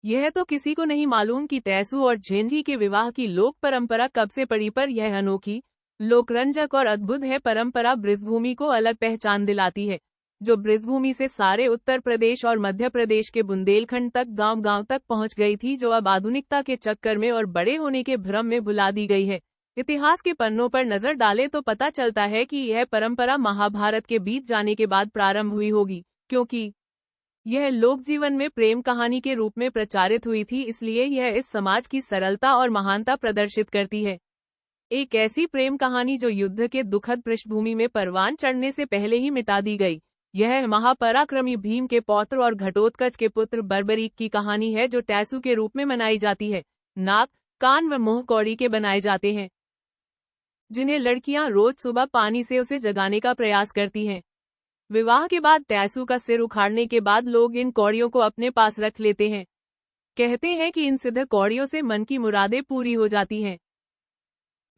यह तो किसी को नहीं मालूम कि टैसू और झेंझी के विवाह की लोक परंपरा कब से पड़ी, पर यह अनोखी, लोकरंजक और अद्भुत है परंपरा बृजभूमि को अलग पहचान दिलाती है, जो बृजभूमि से सारे उत्तर प्रदेश और मध्य प्रदेश के बुंदेलखंड तक गांव-गांव तक पहुंच गई थी, जो अब आधुनिकता के चक्कर में और बड़े होने के भ्रम में भुला दी गई है। इतिहास के पन्नों पर नजर डालें तो पता चलता है कि यह परंपरा महाभारत के बीत जाने के बाद प्रारंभ हुई होगी, क्योंकि यह लोक जीवन में प्रेम कहानी के रूप में प्रचारित हुई थी, इसलिए यह इस समाज की सरलता और महानता प्रदर्शित करती है। एक ऐसी प्रेम कहानी जो युद्ध के दुखद पृष्ठभूमि में परवान चढ़ने से पहले ही मिटा दी गई। यह महापराक्रमी भीम के पौत्र और घटोत्कच के पुत्र बर्बरीक की कहानी है, जो टैसू के रूप में मनाई जाती है। नाक, कान व मुंह कौड़ी के बनाए जाते हैं, जिन्हें लड़कियां रोज सुबह पानी से उसे जगाने का प्रयास करती हैं। विवाह के बाद टैसू का सिर उखाड़ने के बाद लोग इन कौड़ियों को अपने पास रख लेते हैं। कहते हैं कि इन सिद्ध कौड़ियों से मन की मुरादें पूरी हो जाती हैं।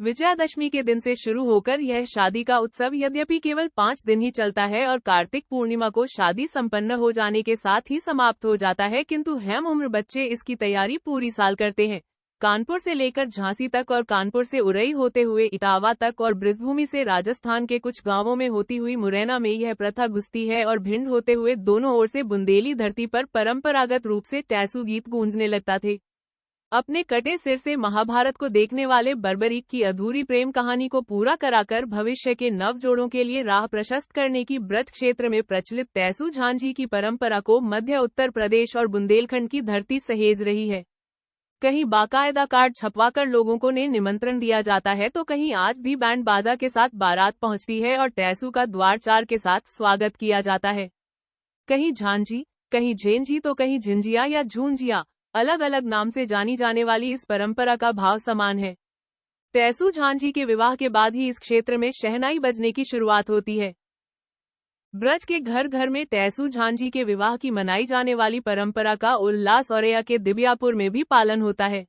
विजयादशमी के दिन से शुरू होकर यह शादी का उत्सव यद्यपि केवल 5 दिन ही चलता है और कार्तिक पूर्णिमा को शादी संपन्न हो जाने के साथ ही समाप्त हो जाता है, किंतु हम उम्र बच्चे इसकी तैयारी पूरी साल करते हैं। कानपुर से लेकर झांसी तक और कानपुर से उरई होते हुए इटावा तक और बृजभूमि से राजस्थान के कुछ गांवों में होती हुई मुरैना में यह प्रथा घुसती है और भिंड होते हुए दोनों ओर से बुंदेली धरती पर परंपरागत रूप से टैसू गीत गूंजने लगता थे। अपने कटे सिर से महाभारत को देखने वाले बर्बरीक की अधूरी प्रेम कहानी को पूरा कराकर भविष्य के नव जोड़ों के लिए राह प्रशस्त करने की ब्रज क्षेत्र में प्रचलित टैसू झांझी की परंपरा को मध्य उत्तर प्रदेश और बुंदेलखंड की धरती सहेज रही है। कहीं बाकायदा कार्ड छपवाकर लोगों को ने निमंत्रण दिया जाता है, तो कहीं आज भी बैंड बाजा के साथ बारात पहुंचती है और टैसू का द्वारचार के साथ स्वागत किया जाता है। कहीं झांझी, कहीं झेंझी तो कहीं झिंझिया या झूंझिया, अलग अलग नाम से जानी जाने वाली इस परंपरा का भाव समान है। टैसू झांझी के विवाह के बाद ही इस क्षेत्र में शहनाई बजने की शुरुआत होती है। ब्रज के घर घर में टैसू झांझी के विवाह की मनाई जाने वाली परंपरा का उल्लास औरैया के दिबियापुर में भी पालन होता है।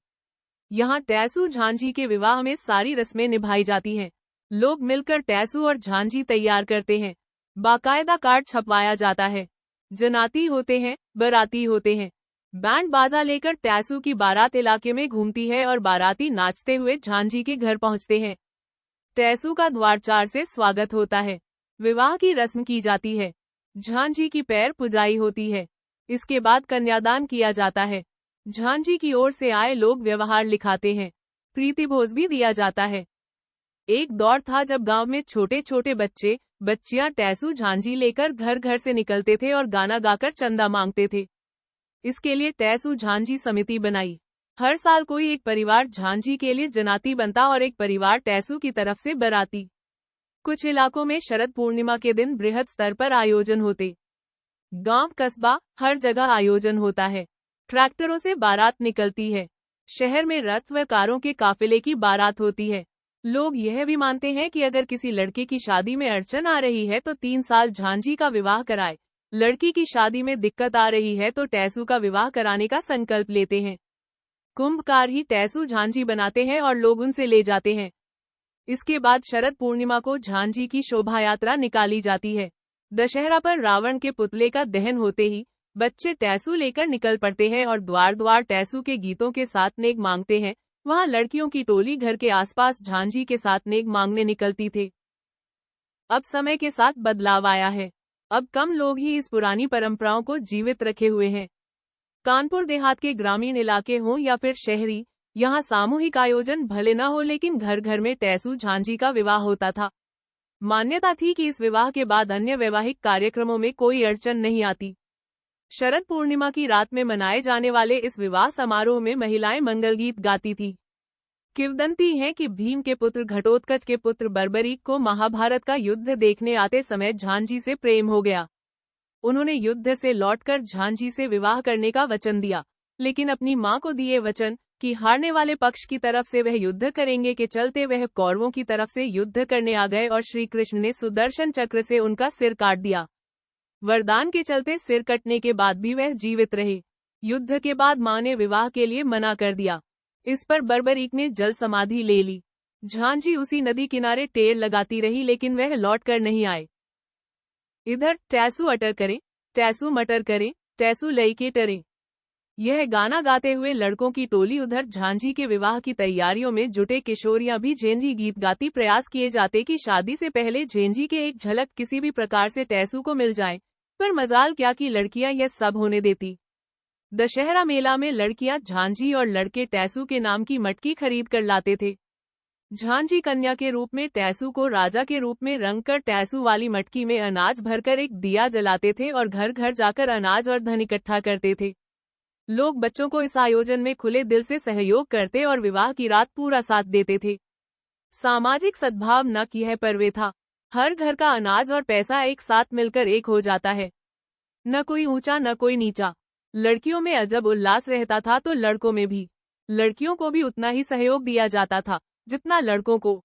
यहाँ टैसू झांझी के विवाह में सारी रस्में निभाई जाती हैं। लोग मिलकर टैसू और झांझी तैयार करते हैं। बाकायदा कार्ड छपवाया जाता है। जनाती होते हैं, बाराती होते हैं। बैंड बाजा लेकर टैसू की बारात इलाके में घूमती है और बाराती नाचते हुए झांझी के घर पहुंचते हैं। टैसू का द्वारचार से स्वागत होता है। विवाह की रस्म की जाती है। झांझी की पैर पुजाई होती है। इसके बाद कन्यादान किया जाता है। झांझी की ओर से आए लोग व्यवहार लिखाते हैं। प्रीतिभोज भी दिया जाता है। एक दौर था जब गांव में छोटे छोटे बच्चे बच्चियां टैसू झांझी लेकर घर घर से निकलते थे और गाना गाकर चंदा मांगते थे। इसके लिए टैसू झांझी समिति बनाई। हर साल कोई एक परिवार झांझी के लिए जनाती बनता और एक परिवार टैसू की तरफ से बाराती। कुछ इलाकों में शरद पूर्णिमा के दिन बृहद स्तर पर आयोजन होते। गांव कस्बा हर जगह आयोजन होता है। ट्रैक्टरों से बारात निकलती है। शहर में रथ व कारों के काफिले की बारात होती है। लोग यह भी मानते हैं कि अगर किसी लड़के की शादी में अड़चन आ रही है तो 3 साल झांझी का विवाह कराए। लड़की की शादी में दिक्कत आ रही है तो टैसू का विवाह कराने का संकल्प लेते हैं। कुंभकार ही टैसू झांझी बनाते हैं और लोग उनसे ले जाते हैं। इसके बाद शरद पूर्णिमा को झांझी की शोभा यात्रा निकाली जाती है। दशहरा पर रावण के पुतले का दहन होते ही बच्चे टैसू लेकर निकल पड़ते हैं और द्वार द्वार टैसू के गीतों के साथ नेक मांगते हैं। वहां लड़कियों की टोली घर के आसपास झांझी के साथ नेक मांगने निकलती थी। अब समय के साथ बदलाव आया है। अब कम लोग ही इस पुरानी परंपराओं को जीवित रखे हुए हैं। कानपुर देहात के ग्रामीण इलाके हों या फिर शहरी, यहाँ सामूहिक आयोजन भले न हो लेकिन घर घर में टैसू झांझी का विवाह होता था। मान्यता थी कि इस विवाह के बाद अन्य वैवाहिक कार्यक्रमों में कोई अड़चन नहीं आती। शरद पूर्णिमा की रात में मनाए जाने वाले इस विवाह समारोह में महिलाएं मंगल गीत गाती थी। किंवदंती है कि भीम के पुत्र घटोत्कच के पुत्र बर्बरीक को महाभारत का युद्ध देखने आते समय झांझी से प्रेम हो गया। उन्होंने युद्ध से लौटकर झांझी से विवाह करने का वचन दिया, लेकिन अपनी मां को दिए वचन कि हारने वाले पक्ष की तरफ से वह युद्ध करेंगे के चलते वह कौरवों की तरफ से युद्ध करने आ गए और श्री कृष्ण ने सुदर्शन चक्र से उनका सिर काट दिया। वरदान के चलते सिर कटने के बाद भी वह जीवित रहे। युद्ध के बाद मां ने विवाह के लिए मना कर दिया। इस पर बर्बरीक ने जल समाधि ले ली। झांझी उसी नदी किनारे टेर लगाती रही लेकिन वह लौट कर नहीं आए। इधर टैसू अटर करे, टैसू मटर करे, टैसू लई के टरे। यह गाना गाते हुए लड़कों की टोली, उधर झांझी के विवाह की तैयारियों में जुटे किशोरियां भी झेंझी गीत गाती। प्रयास किए जाते कि शादी से पहले झेंझी के एक झलक किसी भी प्रकार से टैसू को मिल जाए, पर मजाल क्या कि लड़कियां यह सब होने देती। दशहरा मेला में लड़कियां झांझी और लड़के टैसू के नाम की मटकी खरीद कर लाते थे। झांझी कन्या के रूप में टैसू को राजा के रूप में रंगकर टैसू वाली मटकी में अनाज भरकर एक दिया जलाते थे और घर घर जाकर अनाज और धन इकट्ठा करते थे। लोग बच्चों को इस आयोजन में खुले दिल से सहयोग करते और विवाह की रात पूरा साथ देते थे। सामाजिक सद्भाव न कि यह पर्व था। हर घर का अनाज और पैसा एक साथ मिलकर एक हो जाता है। न कोई ऊंचा न कोई नीचा। लड़कियों में अजब उल्लास रहता था तो लड़कों में भी। लड़कियों को भी उतना ही सहयोग दिया जाता था जितना लड़कों को।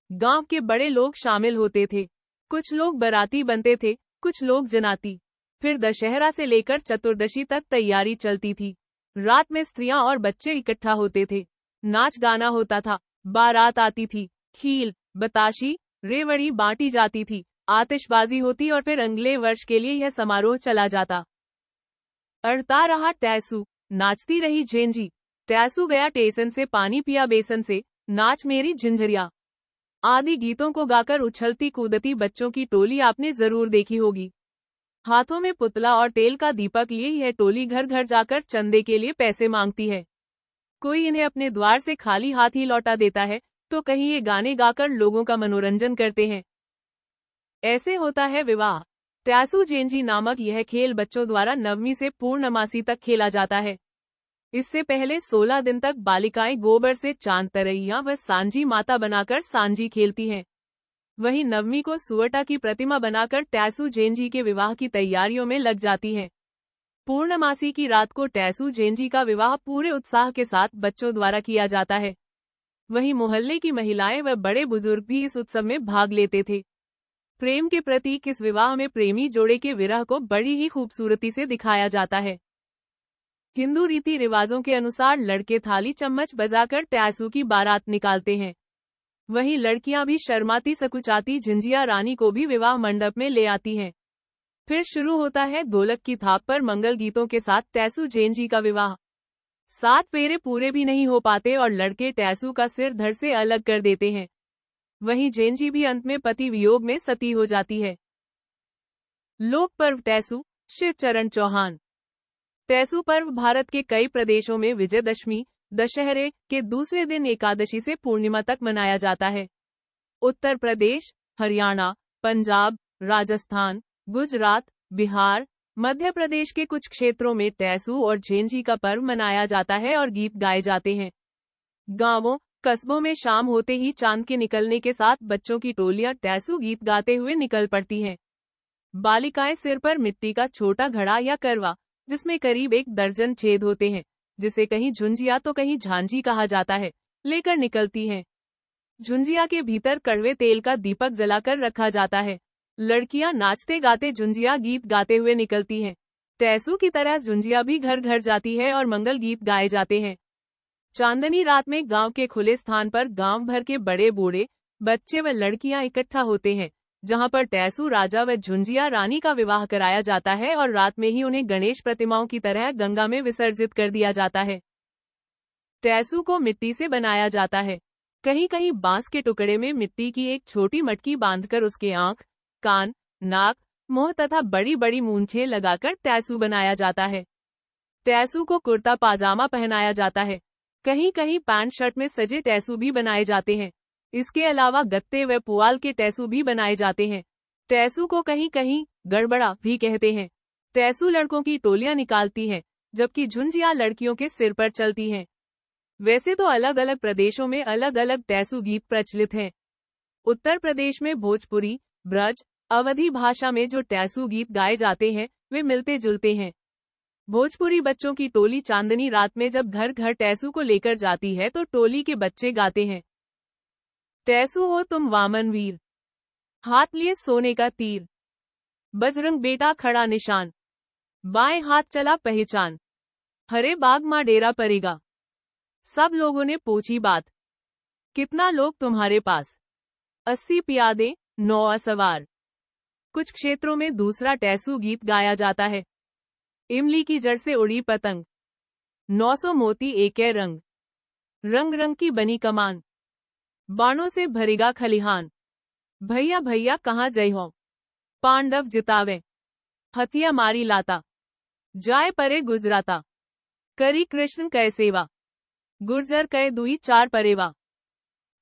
गांव के बड़े लोग शामिल होते थे। कुछ लोग बाराती बनते थे, कुछ लोग जनाती। फिर दशहरा से लेकर चतुर्दशी तक तैयारी चलती थी। रात में स्त्रियां और बच्चे इकट्ठा होते थे। नाच गाना होता था, बारात आती थी, खील, बताशी, रेवड़ी बांटी जाती थी, आतिशबाजी होती और फिर अगले वर्ष के लिए यह समारोह चला जाता। अड़ता रहा टैसू, नाचती रही झेंझी। टैसू गया टेसन से, पानी पिया बेसन से, नाच मेरी झिंझरिया आदि गीतों को गाकर उछलती कूदती बच्चों की टोली आपने जरूर देखी होगी। हाथों में पुतला और तेल का दीपक लिए यह टोली घर घर जाकर चंदे के लिए पैसे मांगती है। कोई इन्हें अपने द्वार से खाली हाथ ही लौटा देता है, तो कहीं ये गाने गाकर लोगों का मनोरंजन करते हैं। ऐसे होता है विवाह। टैसू झेंझी नामक यह खेल बच्चों द्वारा नवमी से पूर्णमासी तक खेला जाता है। इससे पहले 16 दिन तक बालिकाएं गोबर से चांद तरैया व सांझी माता बनाकर सांझी खेलती हैं। वहीं नवमी को सुअटा की प्रतिमा बनाकर टैसू झेंझी के विवाह की तैयारियों में लग जाती हैं। पूर्णमासी की रात को टैसू झेंझी का विवाह पूरे उत्साह के साथ बच्चों द्वारा किया जाता है। वहीं मोहल्ले की महिलाएं व बड़े बुजुर्ग भी इस उत्सव में भाग लेते थे। प्रेम के प्रतीक इस विवाह में प्रेमी जोड़े के विरह को बड़ी ही खूबसूरती से दिखाया जाता है। हिंदू रीति रिवाजों के अनुसार लड़के थाली चम्मच बजाकर टैसू की बारात निकालते हैं। वहीं लड़कियां भी शर्माती सकुचाती झिंझिया रानी को भी विवाह मंडप में ले आती हैं। फिर शुरू होता है ढोलक की थाप पर मंगल गीतों के साथ टैसू झेंझी का विवाह। 7 फेरे पूरे भी नहीं हो पाते और लड़के टैसू का सिर धड़ से अलग कर देते हैं। वहीं झेंझी भी अंत में पति वियोग में सती हो जाती है। लोक पर्व टैसू, शिवचरण चौहान। टैसू पर्व भारत के कई प्रदेशों में विजयदशमी, दशहरे के दूसरे दिन एकादशी से पूर्णिमा तक मनाया जाता है। उत्तर प्रदेश, हरियाणा, पंजाब, राजस्थान, गुजरात, बिहार, मध्य प्रदेश के कुछ क्षेत्रों में टैसू और झेंझी का पर्व मनाया जाता है और गीत गाए जाते हैं। गांवों, कस्बों में शाम होते ही चांद के निकलने के साथ बच्चों की टोलियां टैसू गीत गाते हुए निकल पड़ती हैं। बालिकाएं सिर पर मिट्टी का छोटा घड़ा या करवा, जिसमें करीब 1 दर्जन छेद होते हैं, जिसे कहीं झुंझिया तो कहीं झांझी कहा जाता है, लेकर निकलती हैं। झुंझिया के भीतर कड़वे तेल का दीपक जलाकर रखा जाता है। लड़कियां नाचते गाते झुंझिया गीत गाते हुए निकलती हैं। टैसू की तरह झुंझिया भी घर घर जाती है और मंगल गीत गाए जाते हैं। चांदनी रात में गांव के खुले स्थान पर गांव भर के बड़े बूढ़े, बच्चे व लड़कियां इकट्ठा होते हैं, जहां पर टैसू राजा व झुंझिया रानी का विवाह कराया जाता है और रात में ही उन्हें गणेश प्रतिमाओं की तरह गंगा में विसर्जित कर दिया जाता है। टैसू को मिट्टी से बनाया जाता है। कहीं कहीं बांस के टुकड़े में मिट्टी की एक छोटी मटकी बांधकर उसके आंख, कान, नाक, मुंह तथा बड़ी बड़ी मूंछें लगाकर टैसू बनाया जाता है। टैसू को कुर्ता पाजामा पहनाया जाता है। कहीं कहीं पैंट शर्ट में सजे टैसू भी बनाए जाते हैं। इसके अलावा गत्ते व पुआल के टैसू भी बनाए जाते हैं। टैसू को कहीं कहीं गड़बड़ा भी कहते हैं। टैसू लड़कों की टोलियां निकालती हैं, जबकि झुंझिया लड़कियों के सिर पर चलती हैं। वैसे तो अलग अलग प्रदेशों में अलग अलग टैसू गीत प्रचलित हैं। उत्तर प्रदेश में भोजपुरी, ब्रज, अवधी भाषा में जो टैसू गीत गाए जाते हैं वे मिलते जुलते हैं। भोजपुरी बच्चों की टोली चांदनी रात में जब घर घर टैसू को लेकर जाती है तो टोली के बच्चे गाते हैं, टैसू हो तुम वामन वीर, हाथ लिए सोने का तीर, बजरंग बेटा खड़ा निशान, बाएं हाथ चला पहचान, हरे बाग माँ डेरा पड़ेगा। सब लोगों ने पूछी बात, कितना लोग तुम्हारे पास? 80 प्यादे, 9 सवार। कुछ क्षेत्रों में दूसरा टैसू गीत गाया जाता है, इमली की जड़ से उड़ी पतंग, 900 मोती एक रंग, रंग रंग की बनी कमान, बाणों से भरेगा खलिहान। भैया भैया कहाँ जय हो, पांडव जितावे, हथिया मारी लाता, जाय परे गुजराता, करी कृष्ण कै सेवा, गुर्जर कै दुई चार परेवा,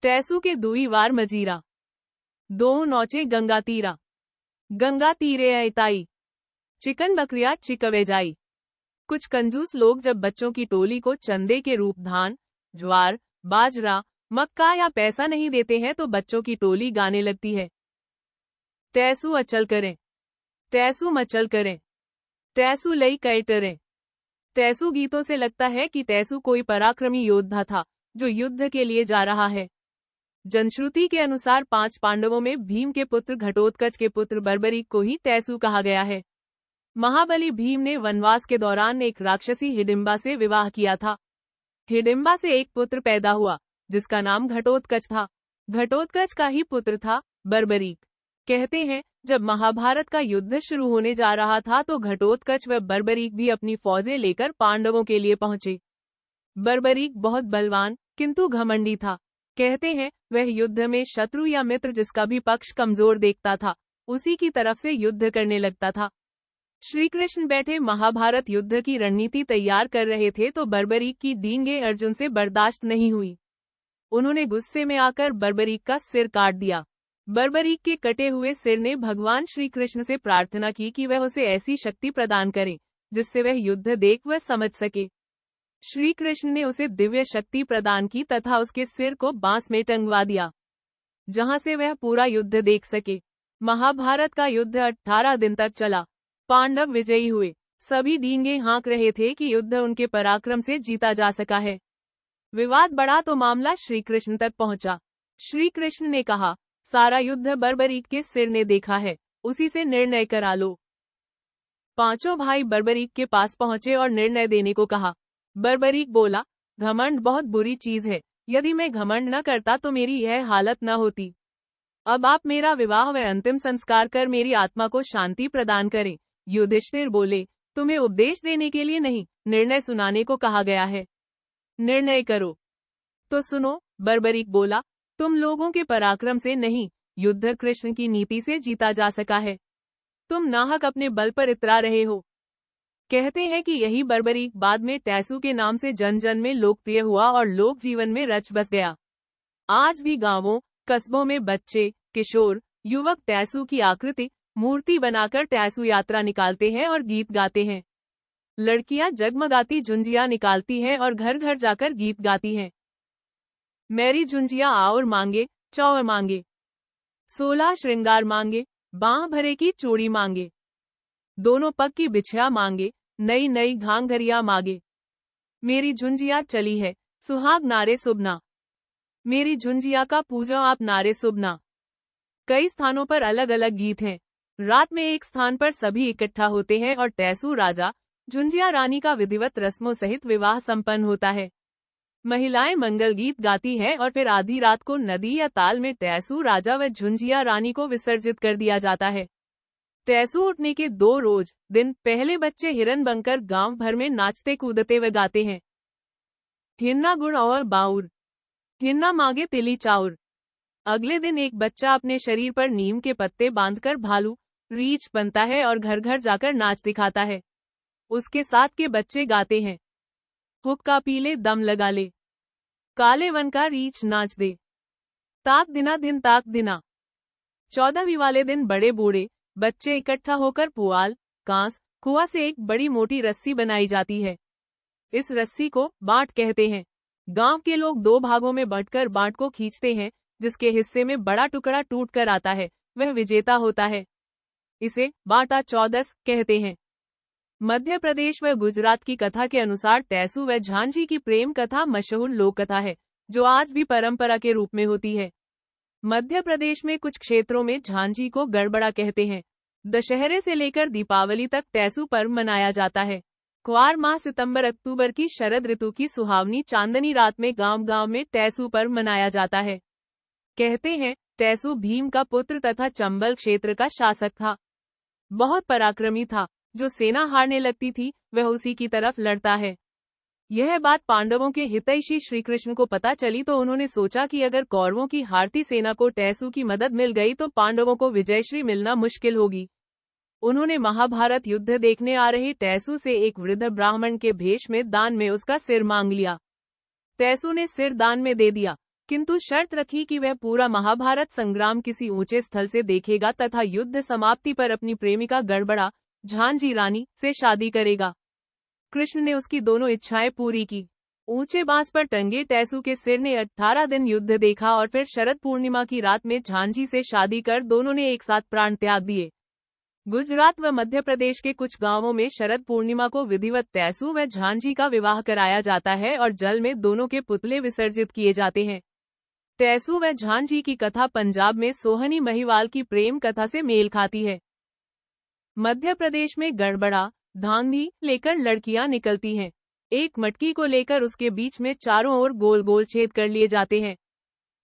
तैसू के दुई वार मजीरा, दो नौचे गंगा तीरा, गंगा तीरे ऐताई, चिकन बकरिया चिकवे जाई। कुछ कंजूस लोग जब बच्चों की टोली को चंदे के रूप धान, ज्वार, बाजरा, मक्का या पैसा नहीं देते हैं तो बच्चों की टोली गाने लगती है, तैसू अचल करें, तैसू मचल करें, तैसू लई कैटरें। तैसू गीतों से लगता है कि तैसू कोई पराक्रमी योद्धा था जो युद्ध के लिए जा रहा है। जनश्रुति के अनुसार 5 पांडवों में भीम के पुत्र घटोत्कच के पुत्र बर्बरीक को ही तैसू कहा गया है। महाबली भीम ने वनवास के दौरान एक राक्षसी हिडिंबा से विवाह किया था। हिडिंबा से एक पुत्र पैदा हुआ जिसका नाम घटोत्कच था। घटोत्कच का ही पुत्र था बर्बरीक। कहते हैं जब महाभारत का युद्ध शुरू होने जा रहा था तो घटोत्कच व बर्बरीक भी अपनी फौजें लेकर पांडवों के लिए पहुंचे। बर्बरीक बहुत बलवान किंतु घमंडी था। कहते हैं वह युद्ध में शत्रु या मित्र जिसका भी पक्ष कमजोर देखता था उसी की तरफ से युद्ध करने लगता था। श्री कृष्ण बैठे महाभारत युद्ध की रणनीति तैयार कर रहे थे तो बर्बरीक की डींगे अर्जुन से बर्दाश्त नहीं हुई। उन्होंने गुस्से में आकर बर्बरीक का सिर काट दिया। बर्बरीक के कटे हुए सिर ने भगवान श्री कृष्ण से प्रार्थना की कि वह उसे ऐसी शक्ति प्रदान करें जिससे वह युद्ध देख व समझ सके। श्री कृष्ण ने उसे दिव्य शक्ति प्रदान की तथा उसके सिर को बांस में टंगवा दिया जहां से वह पूरा युद्ध देख सके। महाभारत का युद्ध 18 दिन तक चला। पांडव विजयी हुए। सभी डींगे हाँक रहे थे कि युद्ध उनके पराक्रम से जीता जा सका है। विवाद बढ़ा तो मामला श्री कृष्ण तक पहुंचा। श्री कृष्ण ने कहा, सारा युद्ध बर्बरीक के सिर ने देखा है, उसी से निर्णय करा लो। पांचों भाई बर्बरीक के पास पहुंचे और निर्णय देने को कहा। बर्बरीक बोला, घमंड बहुत बुरी चीज है। यदि मैं घमंड न करता तो मेरी यह हालत न होती। अब आप मेरा विवाह व अंतिम संस्कार कर मेरी आत्मा को शांति प्रदान करें। युधिष्ठिर बोले, तुम्हें उपदेश देने के लिए नहीं, निर्णय सुनाने को कहा गया है। निर्णय करो। तो सुनो, बर्बरीक बोला, तुम लोगों के पराक्रम से नहीं, युद्ध कृष्ण की नीति से जीता जा सका है। तुम नाहक अपने बल पर इतरा रहे हो। कहते हैं कि यही बर्बरीक बाद में तैसू के नाम से जन जन में लोकप्रिय हुआ और लोक जीवन में रच बस गया। आज भी गांवों, कस्बों में बच्चे, किशोर, युवक तैसू की आकृति, मूर्ति बनाकर तैसू यात्रा निकालते हैं और गीत गाते हैं। लड़कियां जगमगाती झुंझिया निकालती हैं और घर घर जाकर गीत गाती हैं। मेरी झुंझिया और मांगे, चौर मांगे, 16 श्रृंगार मांगे, बांह भरे की चूड़ी मांगे, दोनों पग की बिछिया मांगे, नई नई घांघरिया मांगे। मेरी झुंझिया चली है, सुहाग नारे सुबना, मेरी झुंझिया का पूजा आप नारे सुबना। कई स्थानों पर अलग अलग गीत हैं। रात में एक स्थान पर सभी इकट्ठा होते हैं और तैसू राजा, झुंझिया रानी का विधिवत रस्मों सहित विवाह संपन्न होता है। महिलाएं मंगल गीत गाती हैं और फिर आधी रात को नदी या ताल में तैसू राजा व झुंझिया रानी को विसर्जित कर दिया जाता है। तैसू उठने के 2 रोज दिन पहले बच्चे हिरन बनकर गांव भर में नाचते कूदते व गाते हैं। हिन्ना गुड़ और बाउर, हिन्ना मांगे तिली चाउर। अगले दिन एक बच्चा अपने शरीर पर नीम के पत्ते बांधकर भालू, रीछ बनता है और घर घर जाकर नाच दिखाता है। उसके साथ के बच्चे गाते हैं, हुक्का पीले दम लगा ले, काले वन का रीछ नाच दे, ताक दिना दिन ताक दिना। 14वीं वाले दिन बड़े बूढ़े बच्चे इकट्ठा होकर पुआल, कांस, कुआ से एक बड़ी मोटी रस्सी बनाई जाती है। इस रस्सी को बाट कहते हैं। गांव के लोग 2 भागों में बंटकर बाट को खींचते हैं। जिसके हिस्से में बड़ा टुकड़ा टूट कर आता है वह विजेता होता है। इसे बाटा चौदस कहते हैं। मध्य प्रदेश व गुजरात की कथा के अनुसार तैसू व झांझी की प्रेम कथा मशहूर लोक कथा है जो आज भी परंपरा के रूप में होती है। मध्य प्रदेश में कुछ क्षेत्रों में झांझी को गड़बड़ा कहते हैं। दशहरे से लेकर दीपावली तक तैसू पर्व मनाया जाता है। क्वार माह सितंबर अक्टूबर की शरद ऋतु की सुहावनी चांदनी रात में गांव गांव में तैसू पर्व मनाया जाता है। कहते हैं तैसू भीम का पुत्र तथा चंबल क्षेत्र का शासक था। बहुत पराक्रमी था। जो सेना हारने लगती थी वह उसी की तरफ लड़ता है। यह बात पांडवों के हितैषी श्री कृष्ण को पता चली तो उन्होंने सोचा कि अगर कौरवों की हारती सेना को टैसू की मदद मिल गई तो पांडवों को विजयश्री मिलना मुश्किल होगी। उन्होंने महाभारत युद्ध देखने आ रहे टैसू से एक वृद्ध ब्राह्मण के भेष में दान में उसका सिर मांग लिया। टैसू ने सिर दान में दे दिया, किंतु शर्त रखी कि वह पूरा महाभारत संग्राम किसी ऊंचे स्थल से देखेगा तथा युद्ध समाप्ति पर अपनी प्रेमिका गड़बड़ा झांझी रानी से शादी करेगा। कृष्ण ने उसकी दोनों इच्छाएं पूरी की। ऊंचे बांस पर टंगे टैसू के सिर ने 18 दिन युद्ध देखा और फिर शरद पूर्णिमा की रात में झांझी से शादी कर दोनों ने एक साथ प्राण त्याग दिए। गुजरात व मध्य प्रदेश के कुछ गांवों में शरद पूर्णिमा को विधिवत टैसू व झांझी का विवाह कराया जाता है और जल में दोनों के पुतले विसर्जित किए जाते हैं। टैसू व झांझी की कथा पंजाब में सोहनी महिवाल की प्रेम कथा से मेल खाती है। मध्य प्रदेश में गड़बड़ा धांधी लेकर लड़कियां निकलती हैं। एक मटकी को लेकर उसके बीच में चारों ओर गोल गोल छेद कर लिए जाते हैं।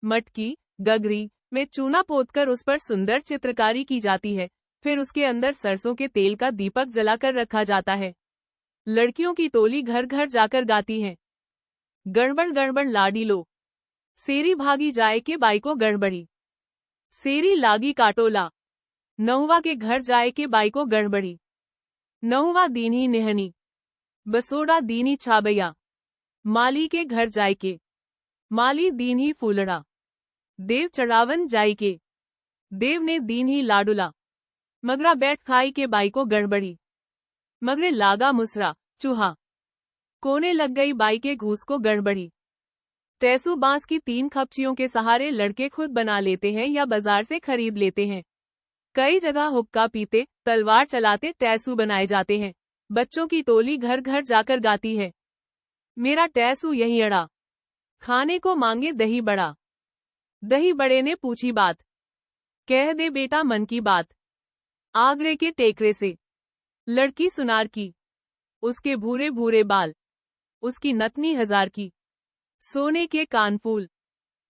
मटकी गगरी में चूना पोतकर उस पर सुंदर चित्रकारी की जाती है। फिर उसके अंदर सरसों के तेल का दीपक जलाकर रखा जाता है। लड़कियों की टोली घर घर जाकर गाती है, गड़बड़ गड़बड़ लाडी लो, सेरी भागी जाए के बाई को गड़बड़ी, सेरी लागी काटोला, नहुआ के घर जाए के बाई को गड़बड़ी, नहुआ दीनी निहनी, बसोड़ा दीनी छाबैया, माली के घर जाए के, माली दीनी फूलड़ा, देव चढ़ावन जाई के, देव ने दीनी लाडुला, मगरा बैठ खाई के बाई को गड़बड़ी, मगरे लागा मुसरा चूहा, कोने लग गई बाई के घूस को गड़बड़ी। टैसू बांस की 3 खपचियों के सहारे लड़के खुद बना लेते हैं या बाजार से खरीद लेते हैं। कई जगह हुक्का पीते तलवार चलाते टैसू बनाए जाते हैं। बच्चों की टोली घर घर जाकर गाती है, मेरा टैसू यही अड़ा, खाने को मांगे दही बड़ा, दही बड़े ने पूछी बात, कह दे बेटा मन की बात, आगरे के टेकरे से लड़की सुनार की, उसके भूरे भूरे बाल, उसकी नतनी 1000 की, सोने के कानफूल,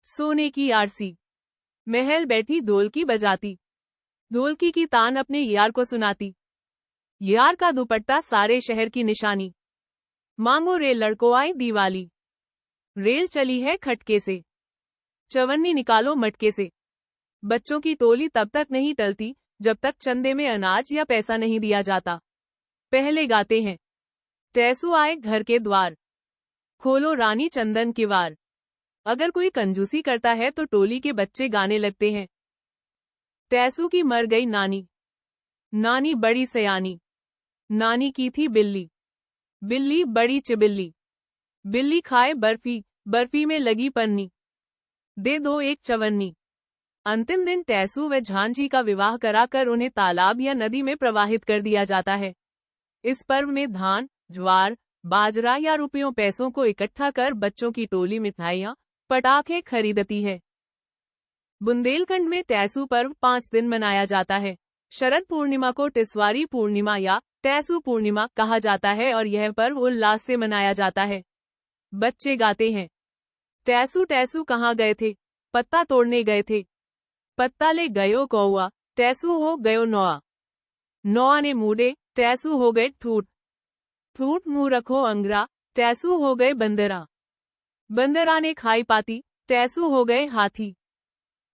सोने की आरसी, महल बैठी ढोलकी बजाती, ढोलकी की तान अपने यार को सुनाती, यार का दुपट्टा सारे शहर की निशानी, मांगो रे लड़को आई दिवाली, रेल चली है खटके से, चवन्नी निकालो मटके से। बच्चों की टोली तब तक नहीं टलती जब तक चंदे में अनाज या पैसा नहीं दिया जाता। पहले गाते हैं, टैसू आए घर के द्वार, खोलो रानी चंदन के वार। अगर कोई कंजूसी करता है तो टोली के बच्चे गाने लगते हैं, टैसू की मर गई नानी, नानी बड़ी सयानी, नानी की थी बिल्ली, बिल्ली बड़ी चिबिल्ली, बिल्ली खाए बर्फी, बर्फी में लगी पन्नी, दे दो एक चवन्नी। अंतिम दिन टैसू व झांझी का विवाह कराकर उन्हें तालाब या नदी में प्रवाहित कर दिया जाता है। इस पर्व में धान, ज्वार, बाजरा या रुपयों पैसों को इकट्ठा कर बच्चों की टोली मिठाइयाँ, पटाखे खरीदती है। बुंदेलखंड में टैसू पर्व 5 दिन मनाया जाता है। शरद पूर्णिमा को टिस्वारी पूर्णिमा या टैसू पूर्णिमा कहा जाता है और यह पर्व उल्लास से मनाया जाता है। बच्चे गाते हैं, टैसू टैसू कहाँ गए थे, पत्ता तोड़ने गए थे, पत्ता ले गयो कौआ, टैसू हो गयो नौआ, नौआ ने मूडे, टैसू हो गए ठूठ, ठूठ मुंह रखो अंगरा, टैसू हो गए बंदरा, बंदरा ने खाई पाती, टैसू हो गए हाथी,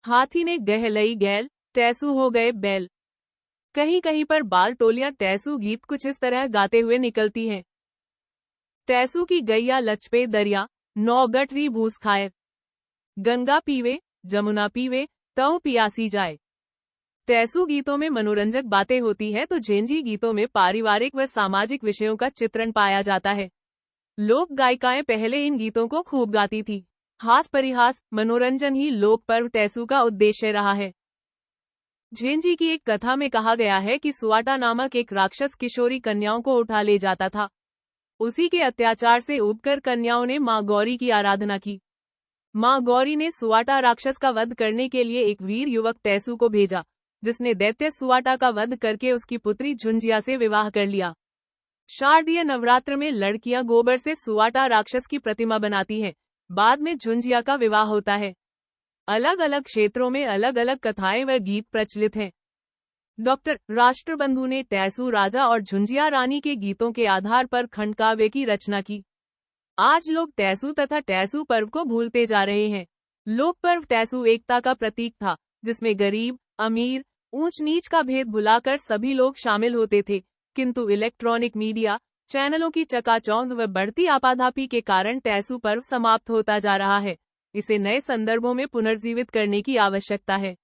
हाथी ने गहलई गैल, टैसू हो गए बैल। कहीं कहीं पर बाल टोलियां टैसू गीत कुछ इस तरह गाते हुए निकलती हैं, टैसू की गैया लचपे दरिया, 9 गठरी भूस खाए, गंगा पीवे जमुना पीवे तऊ पियासी जाए। टैसू गीतों में मनोरंजक बातें होती है तो झेंझी गीतों में पारिवारिक व सामाजिक विषयों का चित्रण पाया जाता है। लोक गायिकाएं पहले इन गीतों को खूब गाती थी। हास परिहास मनोरंजन ही लोक पर्व टैसू का उद्देश्य रहा है। झेंझी की एक कथा में कहा गया है कि सुवाटा नामक एक राक्षस किशोरी कन्याओं को उठा ले जाता था। उसी के अत्याचार से ऊबकर कन्याओं ने मां गौरी की आराधना की। मां गौरी ने सुवाटा राक्षस का वध करने के लिए एक वीर युवक टैसू को भेजा, जिसने दैत्य सुवाटा का वध करके उसकी पुत्री झुंझिया से विवाह कर लिया। शारदीय नवरात्र में लड़कियां गोबर से सुवाटा राक्षस की प्रतिमा बनाती हैं। बाद में झुंझिया का विवाह होता है। अलग अलग क्षेत्रों में अलग अलग कथाएं व गीत प्रचलित हैं। डॉक्टर राष्ट्रबंधु ने टैसू राजा और झुंझिया रानी के गीतों के आधार पर खंडकाव्य की रचना की। आज लोग टैसू तथा टैसू पर्व को भूलते जा रहे हैं। लोक पर्व टैसू एकता का प्रतीक था, जिसमें गरीब, अमीर, ऊंच नीच का भेद भुलाकर सभी लोग शामिल होते थे। किंतु इलेक्ट्रॉनिक मीडिया चैनलों की चकाचौंध व बढ़ती आपाधापी के कारण टैसू पर्व समाप्त होता जा रहा है। इसे नए संदर्भों में पुनर्जीवित करने की आवश्यकता है।